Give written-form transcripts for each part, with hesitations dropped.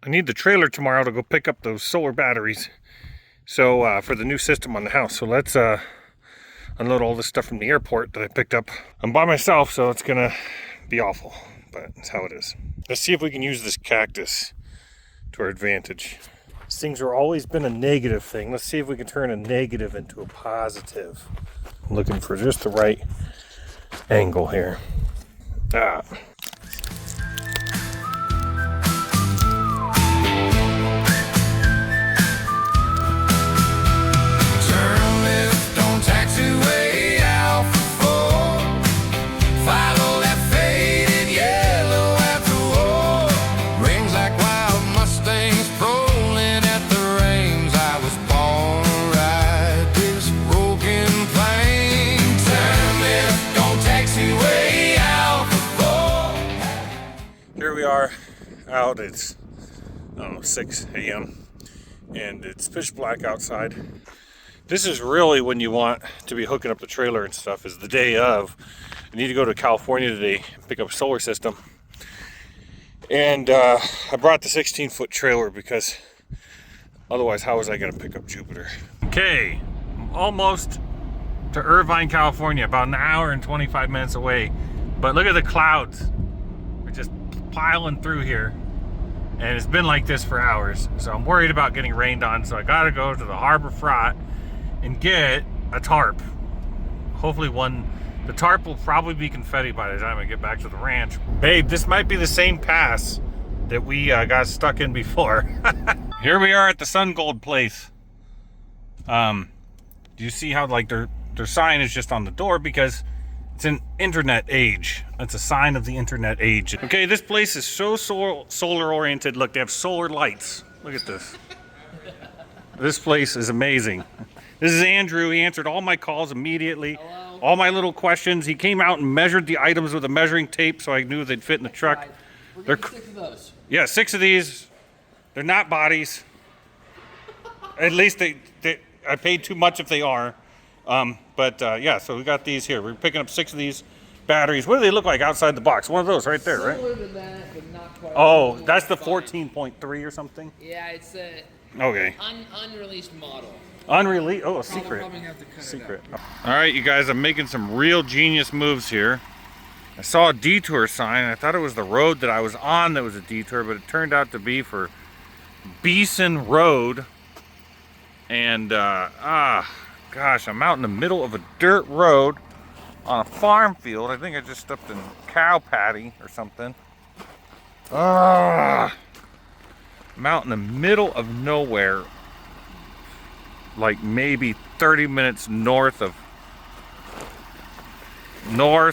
I need the trailer tomorrow to go pick up those solar batteries. So for the new system on the house. So let's unload all this stuff from the airport that I picked up. I'm by myself, so it's gonna be awful, but it's how it is. Let's see if we can use this cactus to our advantage. These things have always been a negative thing. Let's see if we can turn a negative into a positive. I'm looking for just the right angle here. Here we are out, it's 6 a.m. and it's pitch black outside. This is really when you want to be hooking up the trailer and stuff, is the day of. I need to go to California today and pick up a solar system. And I brought the 16-foot trailer because otherwise how was I going to pick up Jupiter? Okay, I'm almost to Irvine, California, about an hour and 25 minutes away. But look at the clouds. We're just piling through here. And it's been like this for hours. So I'm worried about getting rained on. So I got to go to the Harbor Freight and get a tarp. Hopefully the tarp will probably be confetti by the time I get back to the ranch. Babe, this might be the same pass that we got stuck in before. Here we are at the SunGold place. Do you see how like their sign is just on the door because it's an internet age. That's a sign of the internet age. Okay, this place is so solar oriented. Look, they have solar lights. Look at this. This place is amazing. This is Andrew. He answered all my calls immediately. Hello. All my little questions. He came out and measured the items with a measuring tape so I knew they'd fit in the truck. Right. We're getting 6 of those. Yeah, 6 of these. They're not bodies. At least I paid too much if they are. Yeah, so we got these here. We're picking up 6 of these batteries. What do they look like outside the box? One of those right there, right? Similar to that, but not quite. Oh, that's the 14.3 or something? Yeah, it's a Okay. unreleased model. Unreleased? Oh, a secret. Probably have to cut Secret. it out. All right, you guys, I'm making some real genius moves here. I saw a detour sign. I thought it was the road that I was on that was a detour, but it turned out to be for Beeson Road. And, gosh, I'm out in the middle of a dirt road on a farm field. I think I just stepped in cow patty or something. I'm out in the middle of nowhere, like maybe 30 minutes north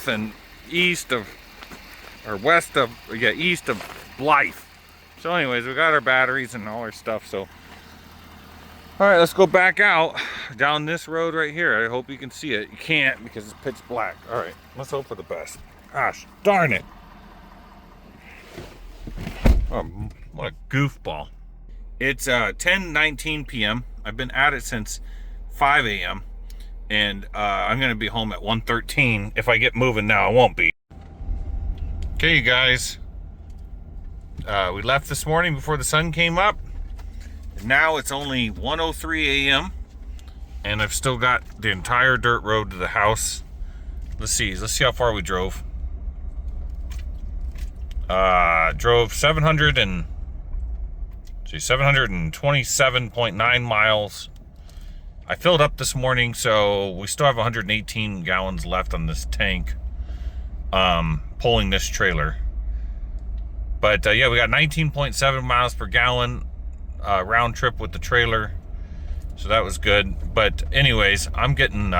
and east of, or west of, yeah, east of Blythe. So anyways, we got our batteries and all our stuff, so. All right, let's go back out down this road right here. I hope you can see it. You can't because it's pitch black. All right, let's hope for the best. Gosh, darn it. Oh, what a goofball. It's 10:19 p.m. I've been at it since 5 a.m. And I'm gonna be home at 1:13. If I get moving now, I won't be. Okay, you guys. We left this morning before the sun came up. Now it's only 1:03 a.m. and I've still got the entire dirt road to the house. Let's see how far we drove. Drove 727.9 miles. I filled up this morning, so we still have 118 gallons left on this tank, pulling this trailer. But yeah, we got 19.7 miles per gallon round trip with the trailer, so that was good. But anyways, I'm starting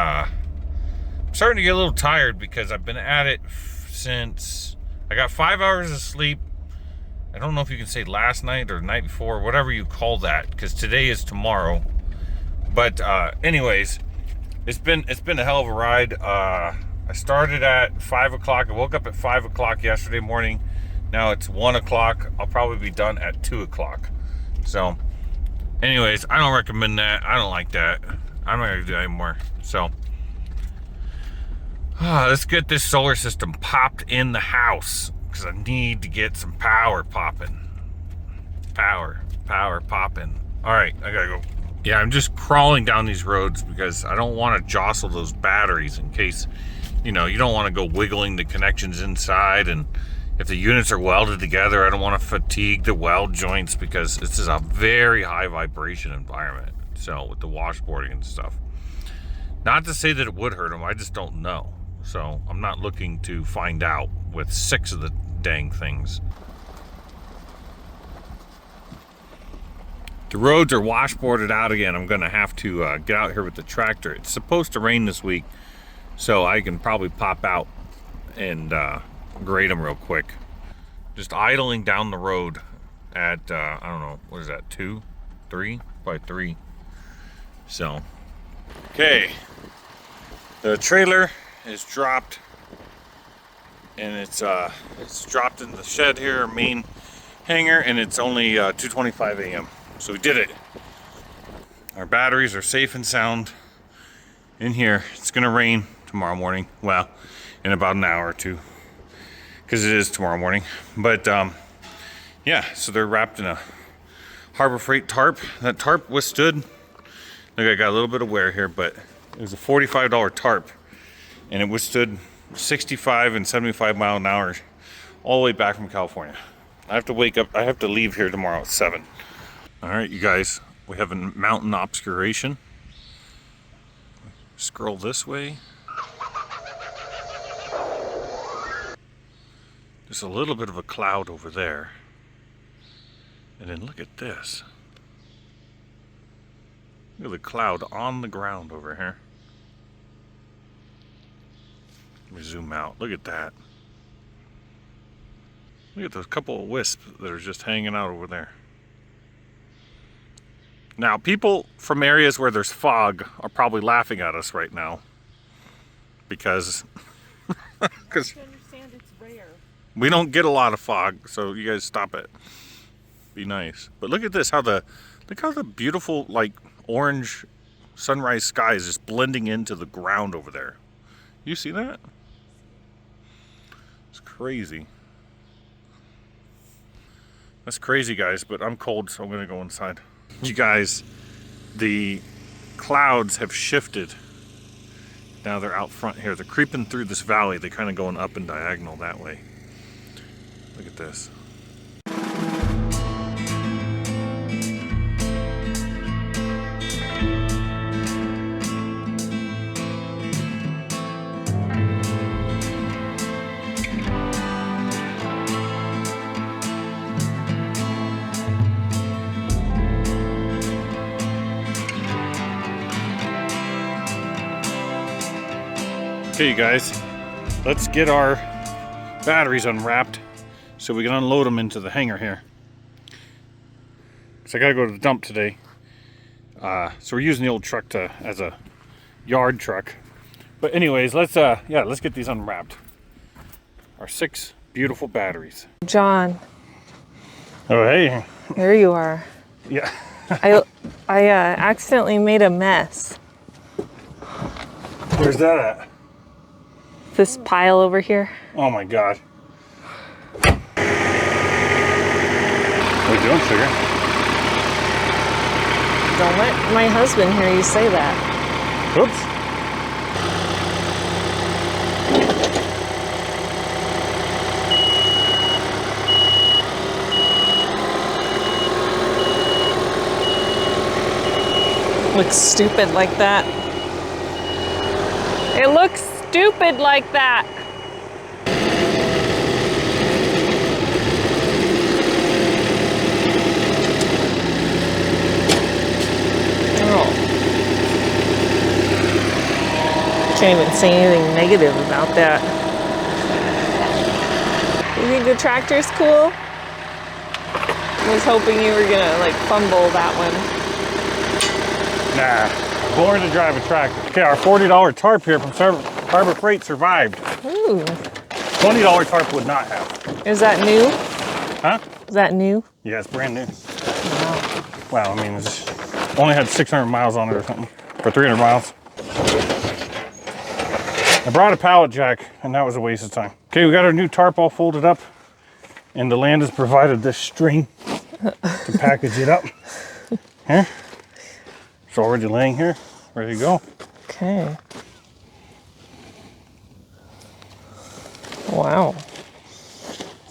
to get a little tired because I've been at it since I got 5 hours of sleep. I don't know if you can say last night or the night before, whatever you call that, because today is tomorrow. But anyways, it's been a hell of a ride. I started at 5 o'clock. I woke up at 5 o'clock yesterday morning. Now it's 1 o'clock. I'll probably be done at 2 o'clock. So anyways, I don't recommend that. I don't like that. I'm not gonna do that anymore. So let's get this solar system popped in the house because I need to get some power popping. Power popping. All right, I gotta go. Yeah, I'm just crawling down these roads because I don't want to jostle those batteries in case, you know, you don't want to go wiggling the connections inside, and if the units are welded together, I don't want to fatigue the weld joints because this is a very high vibration environment. So with the washboarding and stuff. Not to say that it would hurt them, I just don't know. So I'm not looking to find out with 6 of the dang things. The roads are washboarded out again. I'm gonna have to get out here with the tractor. It's supposed to rain this week, so I can probably pop out and grade them real quick. Just idling down the road at, I don't know, what is that, 2, 3? Probably 3. So, okay. The trailer is dropped, and it's dropped in the shed here, main hangar, and it's only 2:25 a.m. So we did it. Our batteries are safe and sound in here. It's gonna rain tomorrow morning. Well, in about an hour or two, because it is tomorrow morning. But yeah, so they're wrapped in a Harbor Freight tarp. That tarp withstood. Look, I got a little bit of wear here, but it was a $45 tarp, and it withstood 65 and 75 mile an hour all the way back from California. I have to wake up. I have to leave here tomorrow at 7. All right, you guys, we have a mountain obscuration. Scroll this way. There's a little bit of a cloud over there. And then look at this. Look at the cloud on the ground over here. Let me zoom out. Look at that. Look at those couple of wisps that are just hanging out over there. Now, people from areas where there's fog are probably laughing at us right now because understand it's rare. we don't get a lot of fog, so you guys stop it. Be nice. But look at this, look how the beautiful, like, orange sunrise sky is just blending into the ground over there. You see that? It's crazy. That's crazy, guys, but I'm cold, so I'm gonna go inside. You guys, the clouds have shifted. Now they're out front here. They're creeping through this valley. They're kind of going up and diagonal that way. Look at this. Okay, you guys, let's get our batteries unwrapped so we can unload them into the hangar here. So I gotta go to the dump today. So we're using the old truck as a yard truck. But anyways, let's get these unwrapped. Our 6 beautiful batteries. John, Oh, hey. there you are. Yeah. I accidentally made a mess. Where's that at? This pile over here. Oh my God. What are you doing, sugar? Don't let my husband hear you say that. Oops. Looks stupid like that. It looks stupid like that. Oh. Can't even say anything negative about that. You think the tractor's cool? I was hoping you were gonna like fumble that one. Nah, born to drive a tractor. Okay, our $40 tarp here from Harbor Freight survived. Ooh. $20 tarp would not have. Is that new? Huh? Is that new? Yeah, it's brand new. Wow. Well, I mean, it's only had 600 miles on it or something, or 300 miles. I brought a pallet jack, and that was a waste of time. Okay, we got our new tarp all folded up, and the land has provided this string to package it up. Here. It's already laying here, ready to go. Okay. Wow.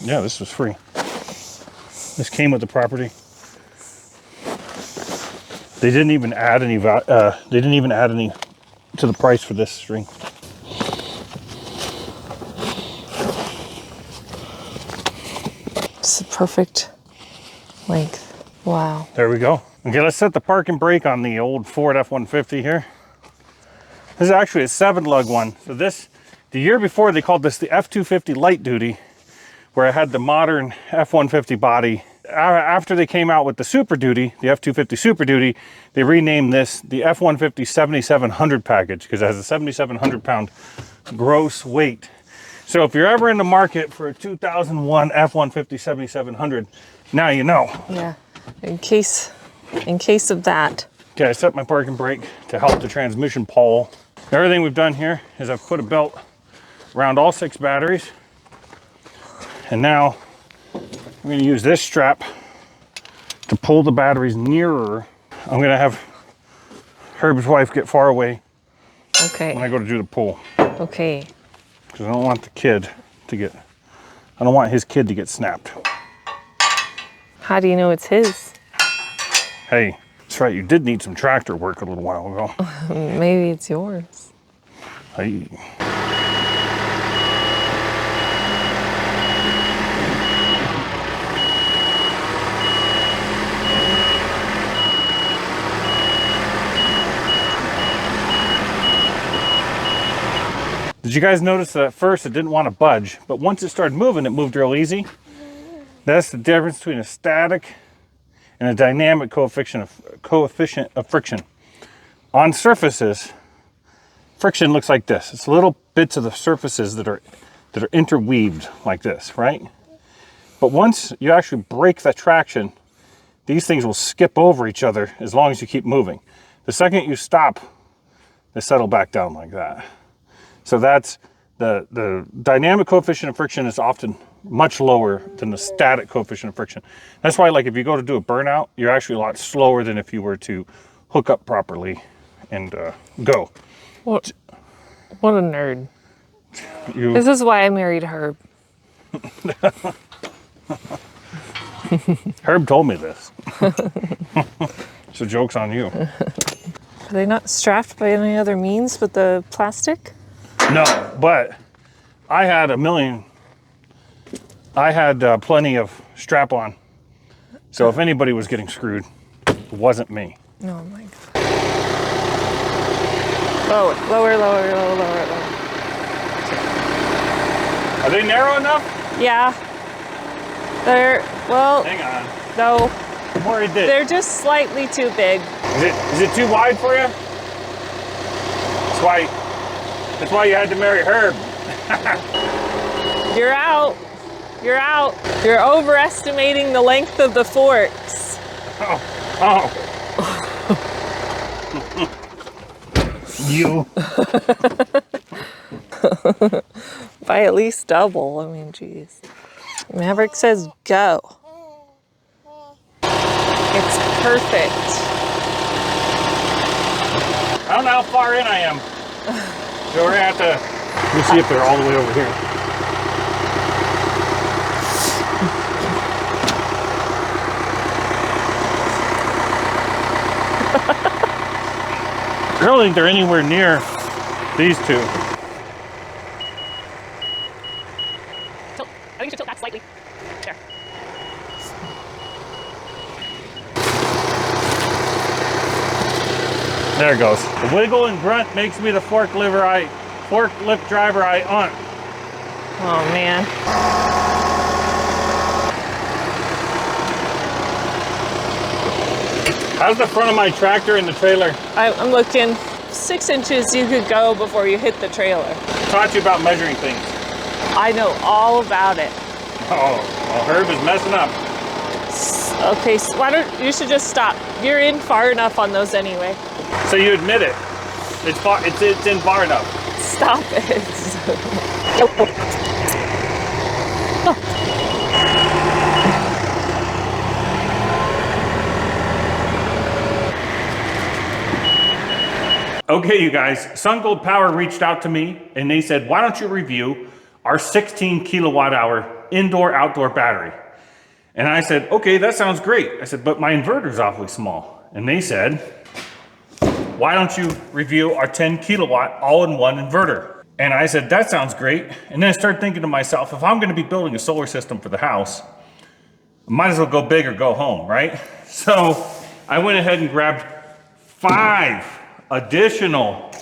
Yeah, this was free. This came with the property. They didn't even add any. They didn't even add any to the price for this string. It's the perfect length. Wow. There we go. Okay, let's set the park and brake on the old Ford F-150 here. This is actually a 7-lug one. So this, the year before, they called this the F-250 light duty, where I had the modern F-150 body. After they came out with the Super Duty, the F-250 Super Duty, they renamed this the F-150 7700 package because it has a 7,700 pound gross weight. So if you're ever in the market for a 2001 F-150 7700, now you know. Yeah. In case of that. Okay, I set my parking brake to help the transmission pull. Everything we've done here is I've put a belt around all 6 batteries. And now I'm going to use this strap to pull the batteries nearer. I'm going to have Herb's wife get far away Okay. when I go to do the pull. Okay. Because I don't want the kid to get, I don't want his kid to get snapped. How do you know it's his? Hey, that's right, you did need some tractor work a little while ago. Maybe it's yours. Hey. Did you guys notice that at first it didn't want to budge, but once it started moving, it moved real easy? That's the difference between a static and a dynamic coefficient of friction. On surfaces, friction looks like this. It's little bits of the surfaces that are interweaved like this, right? But once you actually break the traction, these things will skip over each other as long as you keep moving. The second you stop, they settle back down like that. So that's the dynamic coefficient of friction is often much lower than the static coefficient of friction. That's why, like, if you go to do a burnout, you're actually a lot slower than if you were to hook up properly and go. What a nerd. You, This is why I married Herb. Herb told me this. So joke's on you. Are they not strapped by any other means but the plastic? No, but I had plenty of strap-on. So if anybody was getting screwed, it wasn't me. Oh my God. Lower. Are they narrow enough? Yeah. They're, well, Hang on. no. I'm worried that. They're just slightly too big. Is it too wide for you? That's why you had to marry Herb. You're out. You're out. You're overestimating the length of the forks. Oh. You. By at least double. I mean, geez. Maverick says go. It's perfect. I don't know how far in I am. So we're gonna have to, let me see if they're all the way over here. I don't think they're anywhere near these two. I think you should tilt that slightly. There. There it goes. The wiggle and grunt makes me the forklift driver I want. Oh man. How's the front of my tractor and the trailer? I'm looking 6 inches you could go before you hit the trailer. Taught you about measuring things. I know all about it. Oh, well, Herb is messing up. Okay, so why don't you should just stop. You're in far enough on those anyway. So you admit it. It's in far enough. Stop it. Okay, you guys, SunGold Power reached out to me and they said, why don't you review our 16 kilowatt hour indoor outdoor battery? And I said, okay, that sounds great. I said, but my inverter's awfully small. And they said, why don't you review our 10 kilowatt all-in-one inverter? And I said, that sounds great. And then I started thinking to myself, if I'm gonna be building a solar system for the house, I might as well go big or go home, right? So I went ahead and grabbed 5 additional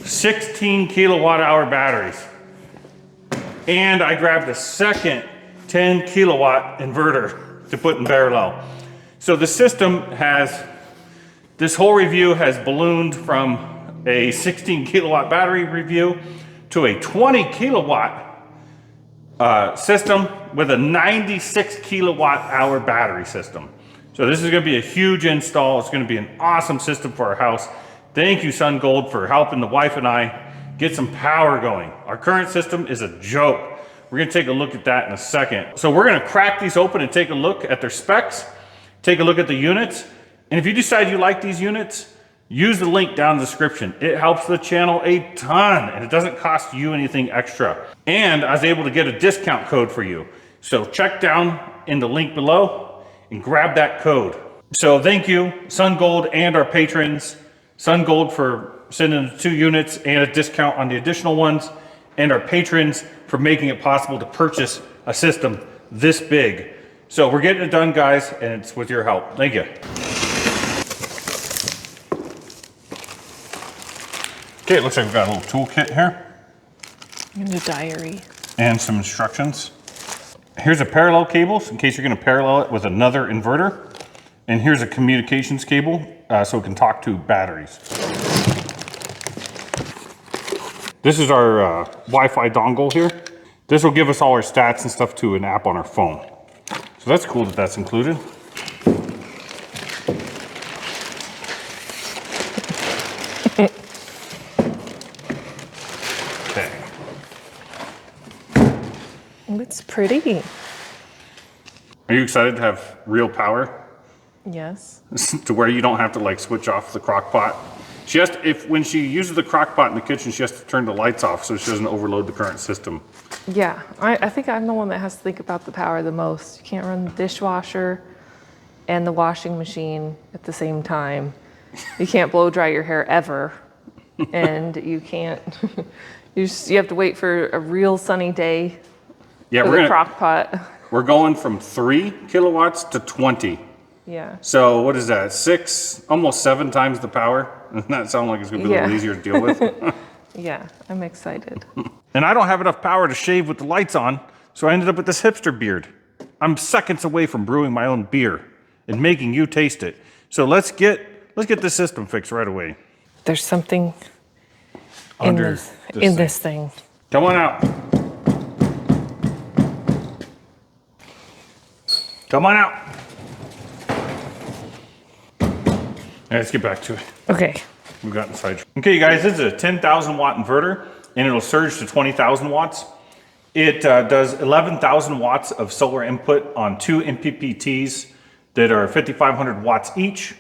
16 kilowatt hour batteries. And I grabbed a second 10 kilowatt inverter to put in parallel. So the system has, this whole review has ballooned from a 16 kilowatt battery review to a 20 kilowatt system with a 96 kilowatt hour battery system. So this is gonna be a huge install. It's gonna be an awesome system for our house. Thank you, SunGold, for helping the wife and I get some power going. Our current system is a joke. We're gonna take a look at that in a second. So we're gonna crack these open and take a look at their specs, take a look at the units. And if you decide you like these units, use the link down in the description. It helps the channel a ton and it doesn't cost you anything extra. And I was able to get a discount code for you. So check down in the link below and grab that code. So thank you, SunGold and our patrons. SunGold for sending the 2 units and a discount on the additional ones, and our patrons for making it possible to purchase a system this big. So we're getting it done, guys, and it's with your help. Thank you. Okay, it looks like we've got a little toolkit here. And a diary. And some instructions. Here's a parallel cable, in case you're gonna parallel it with another inverter. And here's a communications cable, so it can talk to batteries. This is our Wi-Fi dongle here. This will give us all our stats and stuff to an app on our phone. So that's cool that that's included. Okay. It's pretty. Are you excited to have real power? Yes. To where you don't have to like switch off the crock pot. She has to, when she uses the crock pot in the kitchen, she has to turn the lights off so she doesn't overload the current system. Yeah, I think I'm the one that has to think about the power the most. You can't run the dishwasher and the washing machine at the same time. You can't blow dry your hair ever. And you can't, you have to wait for a real sunny day Yeah, for the crock pot. We're going from 3 kilowatts to 20. Yeah. So what is that? 6, almost 7 times the power? Doesn't that sound like it's gonna be a little easier to deal with? Yeah, I'm excited. And I don't have enough power to shave with the lights on, so I ended up with this hipster beard. I'm seconds away from brewing my own beer and making you taste it. So let's get this system fixed right away. There's something in this thing. Come on out. Come on out. Let's get back to it. Okay. We've gotten sidetracked. Okay, you guys, this is a 10,000 watt inverter, and it'll surge to 20,000 watts. It does 11,000 watts of solar input on 2 MPPTs that are 5,500 watts each.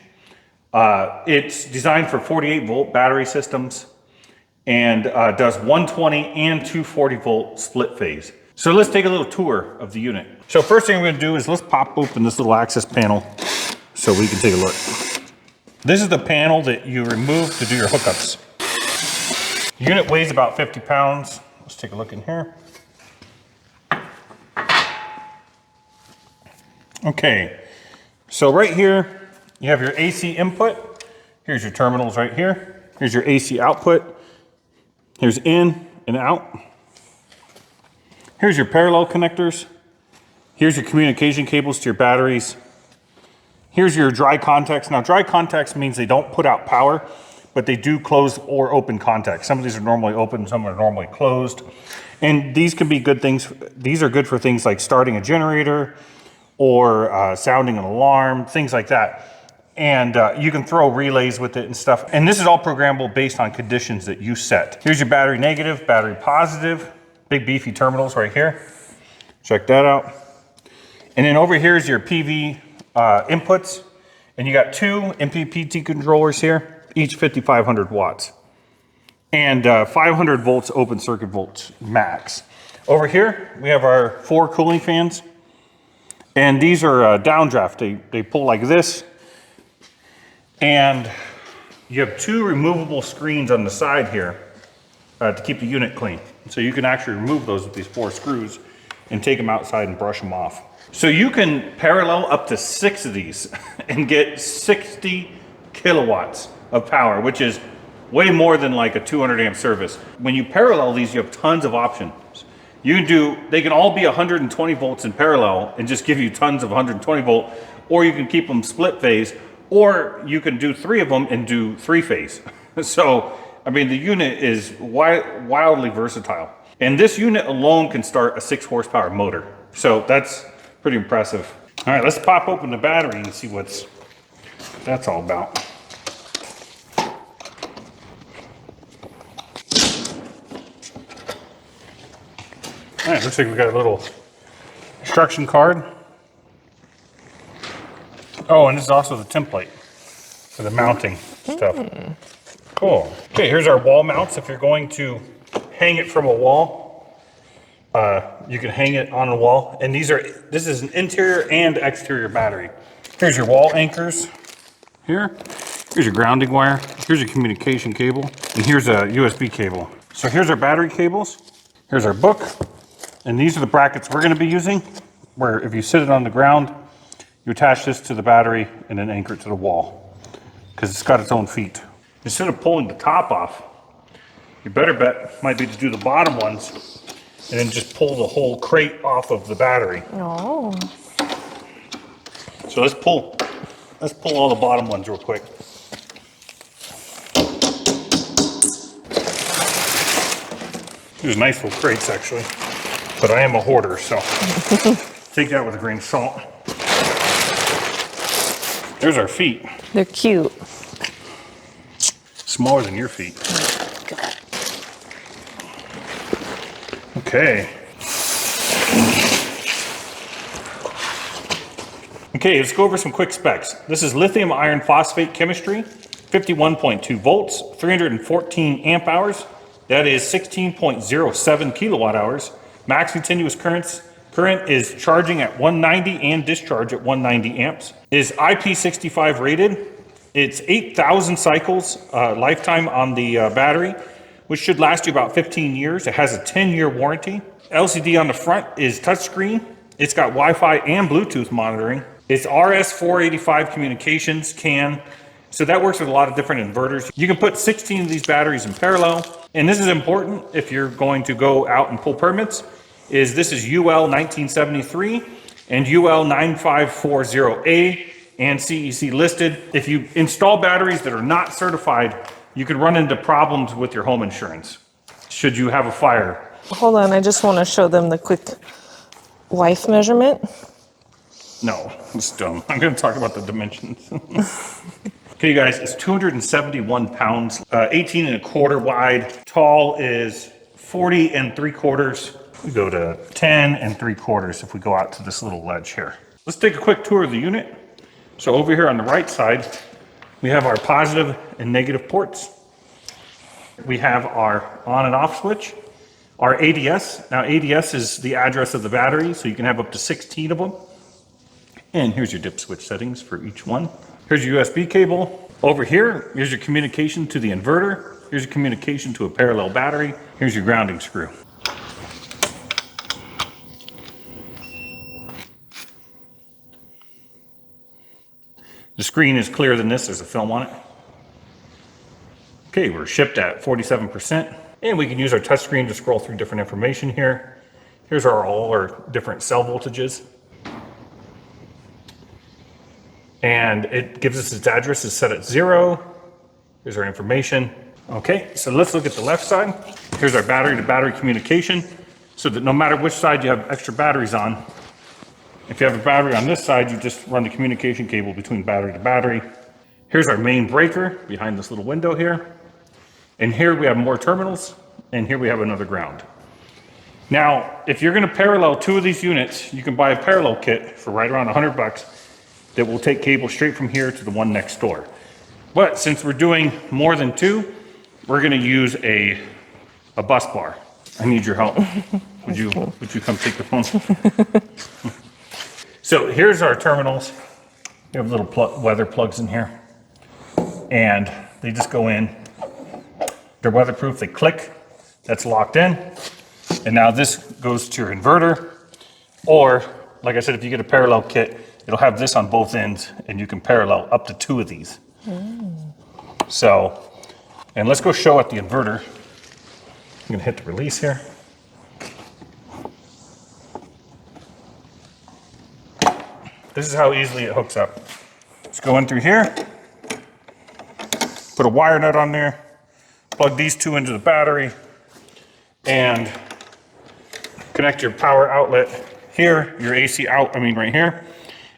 It's designed for 48 volt battery systems and does 120 and 240 volt split phase. So let's take a little tour of the unit. So first thing we're gonna do is let's pop open this little access panel so we can take a look. This is the panel that you remove to do your hookups. The unit weighs about 50 pounds. Let's take a look in here. Okay, so right here, you have your AC input. Here's your terminals right here. Here's your AC output. Here's in and out. Here's your parallel connectors. Here's your communication cables to your batteries. Here's your dry contacts. Now, dry contacts means they don't put out power, but they do close or open contacts. Some of these are normally open, some are normally closed. And these can be good things. These are good for things like starting a generator or sounding an alarm, things like that. And you can throw relays with it and stuff. And this is all programmable based on conditions that you set. Here's your battery negative, battery positive, big beefy terminals right here. Check that out. And then over here is your PV inputs, and you got 2 MPPT controllers here, each 5,500 watts. And 500 volts open circuit volts max. Over here, we have our 4 cooling fans. And these are downdraft. They pull like this. And you have 2 removable screens on the side here to keep the unit clean. So you can actually remove those with these 4 screws and take them outside and brush them off. So you can parallel up to 6 of these and get 60 kilowatts of power, which is way more than like a 200 amp service. When you parallel these, you have tons of options. They can all be 120 volts in parallel and just give you tons of 120 volt, or you can keep them split phase, or you can do 3 of them and do 3 phase. So, I mean, the unit is wildly versatile. And this unit alone can start a 6 horsepower motor. So that's pretty impressive. All right, let's pop open the battery and see what that's all about. All right, looks like we got a little instruction card. Oh, and this is also the template for the mounting stuff. Cool. Okay, here's our wall mounts. If you're going to hang it from a wall, you can hang it on a wall. And this is an interior and exterior battery. Here's your wall anchors here. Here's your grounding wire. Here's your communication cable. And here's a USB cable. So here's our battery cables. Here's our book. And these are the brackets we're going to be using, where if you sit it on the ground, you attach this to the battery and then anchor it to the wall, because it's got its own feet. Instead of pulling the top off, your better bet might be to do the bottom ones and then just pull the whole crate off of the battery. Oh. So let's pull all the bottom ones real quick. These are nice little crates, actually. But I am a hoarder, so take that with a grain of salt. There's our feet. They're cute. Smaller than your feet. Okay. Okay, let's go over some quick specs. This is lithium iron phosphate chemistry, 51.2 volts, 314 amp hours. That is 16.07 kilowatt hours. Max continuous current is charging at 190 and discharge at 190 amps. Is IP65 rated. It's 8,000 cycles lifetime on the battery, which should last you about 15 years. It has a 10-year warranty. LCD on the front is touchscreen. It's got Wi-Fi and Bluetooth monitoring. It's RS485 communications CAN. So that works with a lot of different inverters. You can put 16 of these batteries in parallel. And this is important if you're going to go out and pull permits, this is UL 1973 and UL 9540A and CEC listed. If you install batteries that are not certified, you could run into problems with your home insurance should you have a fire. Hold on, I just want to show them the quick wife measurement. No, it's dumb. I'm going to talk about the dimensions. Okay, guys, it's 271 pounds, 18 and a quarter wide. Tall is 40 and 3/4. We go to 10 and 3/4 if we go out to this little ledge here. Let's take a quick tour of the unit. So over here on the right side, we have our positive and negative ports. We have our on and off switch, our ADS. Now ADS is the address of the battery, so you can have up to 16 of them. And here's your dip switch settings for each one. Here's your USB cable. Over here, here's your communication to the inverter. Here's your communication to a parallel battery. Here's your grounding screw. The screen is clearer than this. There's a film on it. Okay, we're shipped at 47%. And we can use our touchscreen to scroll through different information here. Here's all our different cell voltages. And it gives us its address is set at 0. Here's our information. Okay, so let's look at the left side. Here's our battery to battery communication, so that no matter which side you have extra batteries on, if you have a battery on this side, you just run the communication cable between battery to battery. Here's our main breaker behind this little window here. And here we have more terminals, and here we have another ground. Now, if you're gonna parallel 2 of these units, you can buy a parallel kit for right around $100 that will take cable straight from here to the one next door. But since we're doing more than 2, we're gonna use a bus bar. I need your help. Would you come take the phone? So here's our terminals. We have little weather plugs in here. And they just go in. They're weatherproof, they click. That's locked in. And now this goes to your inverter. Or, like I said, if you get a parallel kit, it'll have this on both ends and you can parallel up to 2 of these. So, and let's go show at the inverter. I'm gonna hit the release here. This is how easily it hooks up. Just go in through here, put a wire nut on there, plug these 2 into the battery, and connect your power outlet here, your AC out, right here,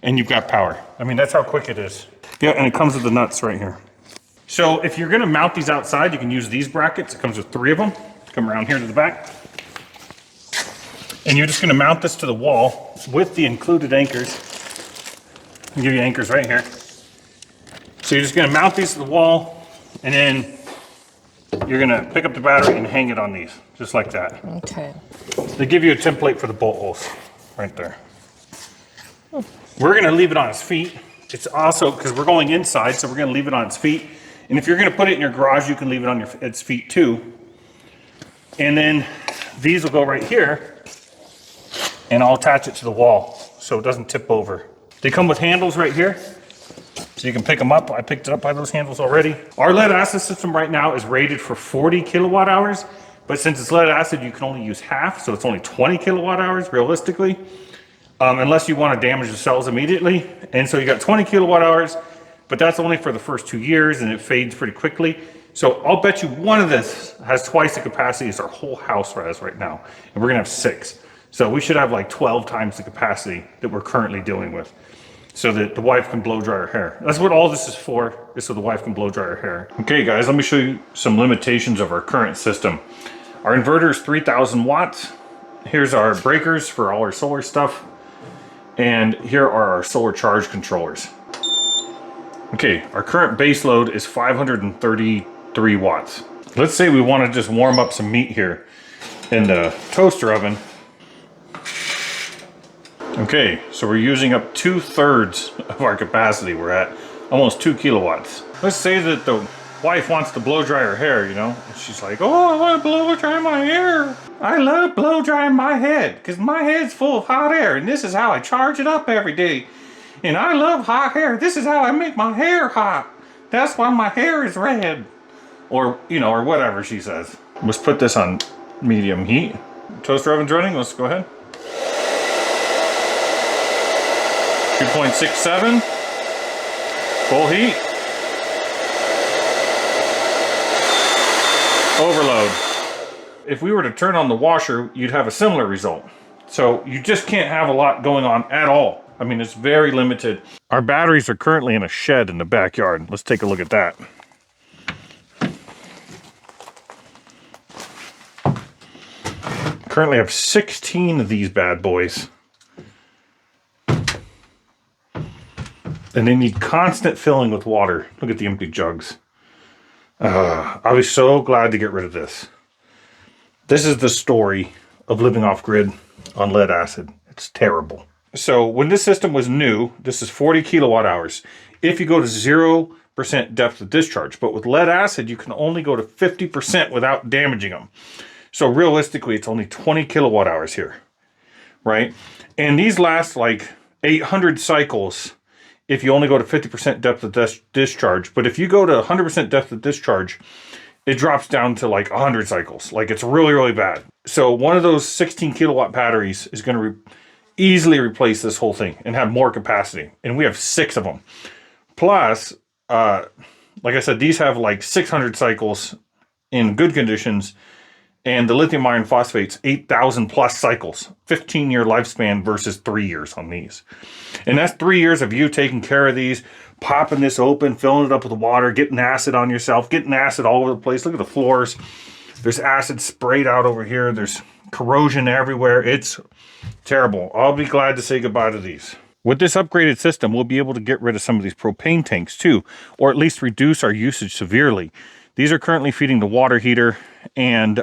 and you've got power. That's how quick it is. Yeah, and it comes with the nuts right here. So if you're gonna mount these outside, you can use these brackets. It comes with 3 of them. Come around here to the back. And you're just gonna mount this to the wall with the included anchors. I'll give you anchors right here. So you're just gonna mount these to the wall, and then you're gonna pick up the battery and hang it on these, just like that. Okay. They give you a template for the bolt holes, right there. We're gonna leave it on its feet. It's also, because we're going inside, so we're gonna leave it on its feet. And if you're gonna put it in your garage, you can leave it on its feet too. And then these will go right here, and I'll attach it to the wall so it doesn't tip over. They come with handles right here, so you can pick them up. I picked it up by those handles already. Our lead acid system right now is rated for 40 kilowatt hours, but since it's lead acid, you can only use half, so it's only 20 kilowatt hours realistically, unless you want to damage the cells immediately. And so you got 20 kilowatt hours, but that's only for the first 2 years, and it fades pretty quickly. So I'll bet you one of this has twice the capacity as our whole house has right now, and we're gonna have 6. So we should have like 12 times the capacity that we're currently dealing with, so that the wife can blow dry her hair. That's what all this is for, is so the wife can blow dry her hair. Okay guys, let me show you some limitations of our current system. Our inverter is 3,000 watts. Here's our breakers for all our solar stuff. And here are our solar charge controllers. Okay, our current base load is 533 watts. Let's say we want to just warm up some meat here in the toaster oven. Okay, so we're using up 2/3 of our capacity. We're at almost 2 kilowatts. Let's say that the wife wants to blow dry her hair, and she's like, oh, I want to blow dry my hair. I love blow drying my head because my head's full of hot air, and this is how I charge it up every day. And I love hot hair. This is how I make my hair hot. That's why my hair is red. Or, or whatever she says. Let's put this on medium heat. Toaster oven's running. Let's go ahead. 2.67. Full heat. Overload. If we were to turn on the washer, you'd have a similar result. So you just can't have a lot going on at all. It's very limited. Our batteries are currently in a shed in the backyard. Let's take a look at that. Currently have 16 of these bad boys. And they need constant filling with water. Look at the empty jugs. I was so glad to get rid of this. This is the story of living off grid on lead acid. It's terrible. So when this system was new, this is 40 kilowatt hours. If you go to 0% depth of discharge, but with lead acid, you can only go to 50% without damaging them. So realistically, it's only 20 kilowatt hours here, right? And these last like 800 cycles if you only go to 50% depth of discharge. But if you go to 100% depth of discharge, it drops down to like 100 cycles. Like it's really, really bad. So one of those 16 kilowatt batteries is going to easily replace this whole thing and have more capacity. And we have 6 of them. Plus, like I said, these have like 600 cycles in good conditions. And the lithium iron phosphate's 8,000 plus cycles, 15-year lifespan versus 3 years on these. And that's 3 years of you taking care of these, popping this open, filling it up with water, getting acid on yourself, getting acid all over the place. Look at the floors. There's acid sprayed out over here. There's corrosion everywhere. It's terrible. I'll be glad to say goodbye to these. With this upgraded system, we'll be able to get rid of some of these propane tanks too, or at least reduce our usage severely. These are currently feeding the water heater, and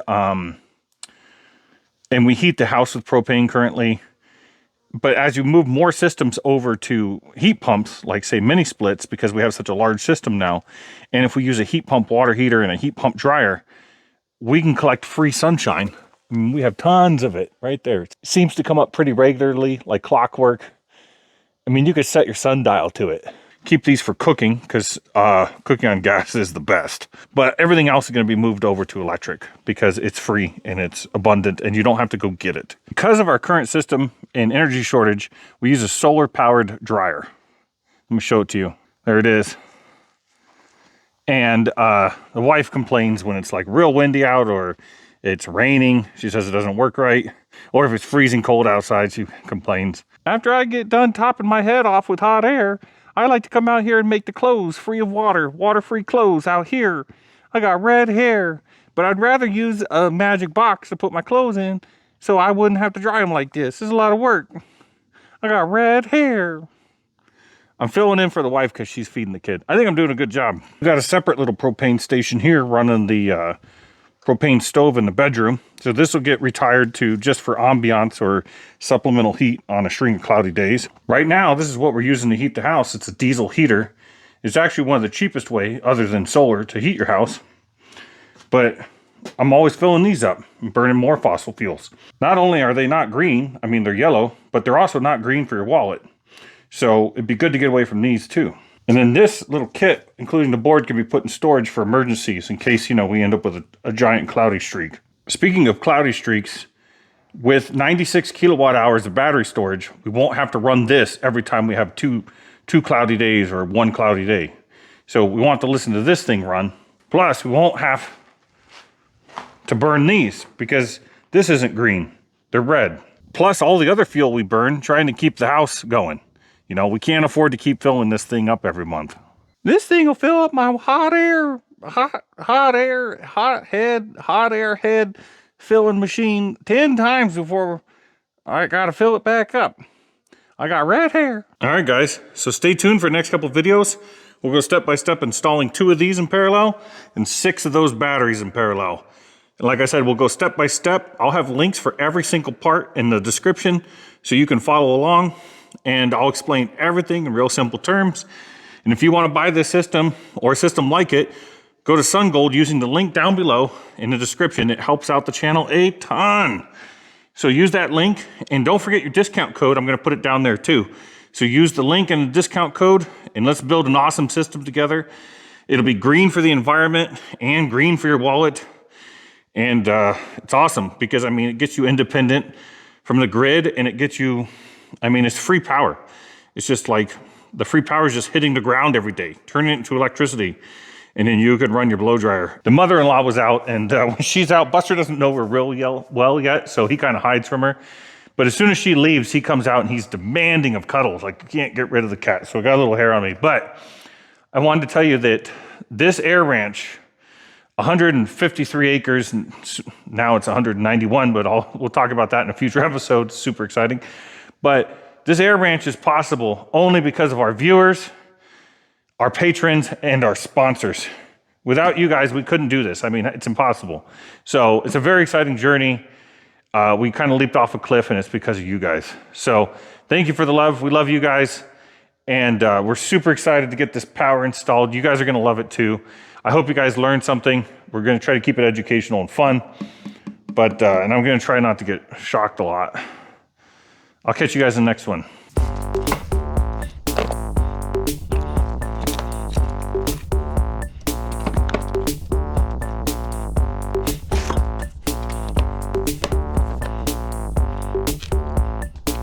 we heat the house with propane currently. But as you move more systems over to heat pumps, like say mini splits, because we have such a large system now, and if we use a heat pump water heater and a heat pump dryer, we can collect free sunshine. I mean, we have tons of it right there. It seems to come up pretty regularly, like clockwork. I mean, you could set your sundial to it. Keep these for cooking, because cooking on gas is the best. But everything else is going to be moved over to electric because it's free and it's abundant and you don't have to go get it. Because of our current system and energy shortage, we use a solar-powered dryer. Let me show it to you. There it is. And the wife complains when it's like real windy out or it's raining. She says it doesn't work right. Or if it's freezing cold outside, she complains. After I get done topping my head off with hot air, I like to come out here and make the clothes free of water, water-free clothes out here. I got red hair, but I'd rather use a magic box to put my clothes in so I wouldn't have to dry them like this. This is a lot of work. I got red hair. I'm filling in for the wife because she's feeding the kid. I think I'm doing a good job. We've got a separate little propane station here running the propane stove in the bedroom. So this will get retired to just for ambiance or supplemental heat on a string of cloudy days. Right now, this is what we're using to heat the house. It's a diesel heater. It's actually one of the cheapest way, other than solar, to heat your house. But I'm always filling these up and burning more fossil fuels. Not only are they not green, I mean, they're yellow, but they're also not green for your wallet. So it'd be good to get away from these too. And then this little kit, including the board, can be put in storage for emergencies in case, you know, we end up with a giant cloudy streak. Speaking of cloudy streaks, with 96 kilowatt hours of battery storage, we won't have to run this every time we have two cloudy days or one cloudy day. So we want to listen to this thing run. Plus, we won't have to burn these because this isn't green, they're red. Plus all the other fuel we burn trying to keep the house going. You know, we can't afford to keep filling this thing up every month. This thing will fill up my hot air head filling machine 10 times before I gotta fill it back up. I got red hair. All right, guys, so stay tuned for the next couple of videos. We'll go step by step installing 2 of these in parallel and 6 of those batteries in parallel. And like I said, we'll go step by step. I'll have links for every single part in the description so you can follow along. And I'll explain everything in real simple terms. And if you want to buy this system or a system like it, go to SunGold using the link down below in the description. It helps out the channel a ton. So use that link, and don't forget your discount code. I'm going to put it down there too. So use the link and the discount code, and let's build an awesome system together. It'll be green for the environment and green for your wallet. And it's awesome because, I mean, it gets you independent from the grid, and it gets you, I mean, it's free power. It's just like the free power is just hitting the ground every day, turning it into electricity, and then you can run your blow dryer. The mother-in-law was out, and when she's out, Buster doesn't know her real well yet, so he kind of hides from her. But as soon as she leaves, he comes out and he's demanding of cuddles. Like, you can't get rid of the cat. So I got a little hair on me. But I wanted to tell you that this air ranch, 153 acres, and now it's 191, but we'll talk about that in a future episode. Super exciting. But this air ranch is possible only because of our viewers, our patrons, and our sponsors. Without you guys, we couldn't do this. I mean, it's impossible. So it's a very exciting journey. We kind of leaped off a cliff, and it's because of you guys. So thank you for the love. We love you guys. And we're super excited to get this power installed. You guys are going to love it too. I hope you guys learned something. We're going to try to keep it educational and fun. But, and I'm going to try not to get shocked a lot. I'll catch you guys in the next one.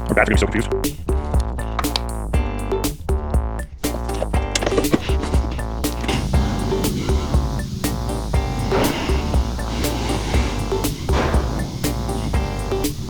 Our bat's gonna be so confused.